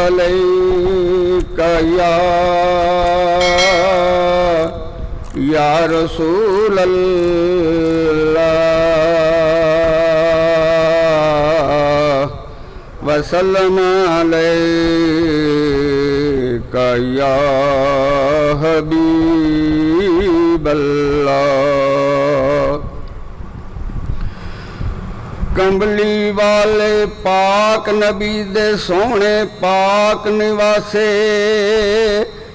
अलैका या रसूल अल्लाह वसल्लम अलैका या हबीब अल्लाह। कंबली वाले पाक नबी दे सोहने पाक निवासे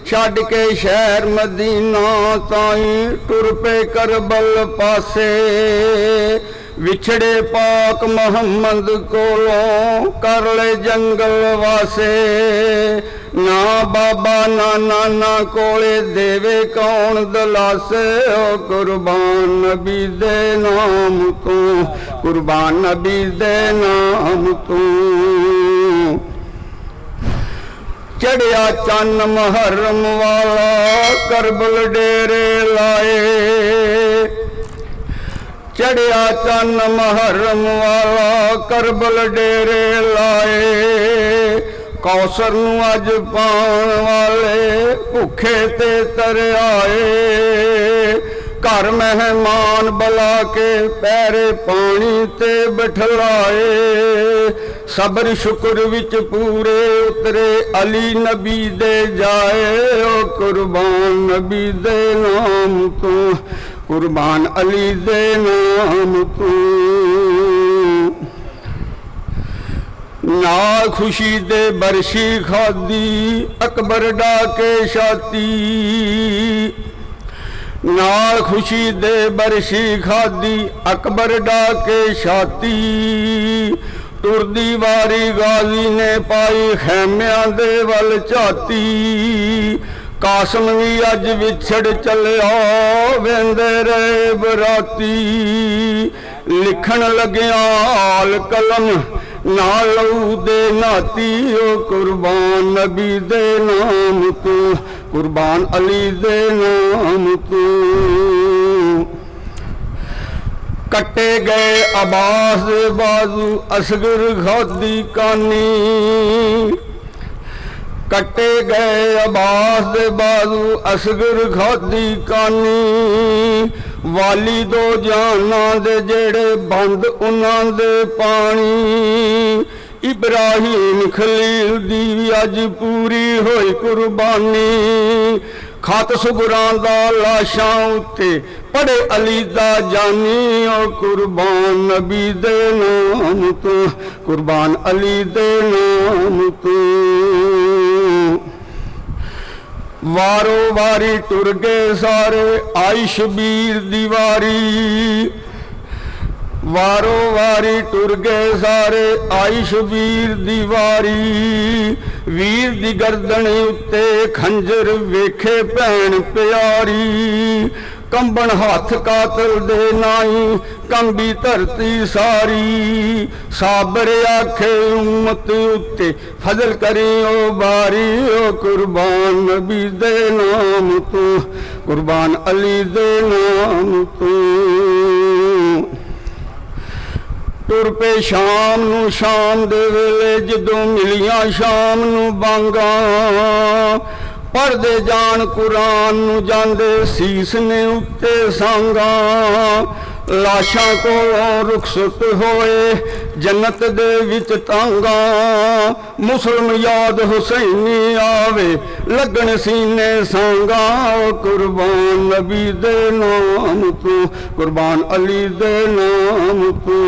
छड़ के शहर मदीना ताई टुर पे करबल पासे विछड़े पाक मोहम्मद कोलों कर ले जंगल वासे ना बाबा ना नाना कोले देवे कौन दलासे ओ कुर्बान नबी दे नाम तू कुर्बान नबी दे नाम तू। चढ़िया चन्न मुहर्रम वाला करबल डेरे लाए चढ़िया चन्न मुहर्रम वाला करबल डेरे लाए कौसर नूं अज पाण वाले भुखे ते तर आए घर मेहमान बुला के पैरे पानी ते बिठलाए सबर शुक्र विच पूरे उतरे अली नबी दे जाए ओ कुर्बान नबी दे नाम तू कुर्बान अली दे नाम तू। ना खुशी दे बरशी खादी अकबर डाके छाती ना खुशी दे बरशी खादी अकबर डाके छाती टुरदी वारी गाजी ने पाई खैमियां दे वल झाती कासम भी अज विछड़ चलिया वेंदे रहे बराती लिखण लग्या आल कलम ना लहू दे नाती ओ कुर्बान नबी दे नाम तू कुर्बान अली दे नाम तू। कटे गए अब्बास दे बाजू असगर खादी कानी कटे गए अब्बास दे बाजू असगर खादी कानी वाली दो जाना दे जेड़े बंद उन्हां दे पानी इब्राहिम खलील दी अज पूरी होई कुर्बानी खत सुगरां दा लाशां उत्ते पड़े अली दा जानी ओ कुर्बान नबी दे नाम तू कुर्बान अली दे नाम तू। वारो वारी टुर गए सारे आई शबीर दीवारी वारो वारी टुर गए सारे आई शबीर दीवारी वीर दी गर्दन उत्ते खंजर वेखे भैन प्यारी कंबन हाथ कातल दे नाई कंबी धरती सारी साबर आखे उम्मत उत्ते फजल करी ओ बारी ओ कुर्बान नबी दे नाम तू कुर्बान अली दे नाम तू। तुर पे शाम नू शाम दे वेले जदों मिलियां शाम नू बांगा पढ़दे जान कुरान नू जांदे सीस ने उत्ते सांगा लाशां कोलों रुखसत होए जन्नत दे विच तांगा मुसलम याद हुसैनी आवे लगन सीने सांगा ओ कुर्बान नबी दे नाम तू कुर्बान अली दे नाम तू।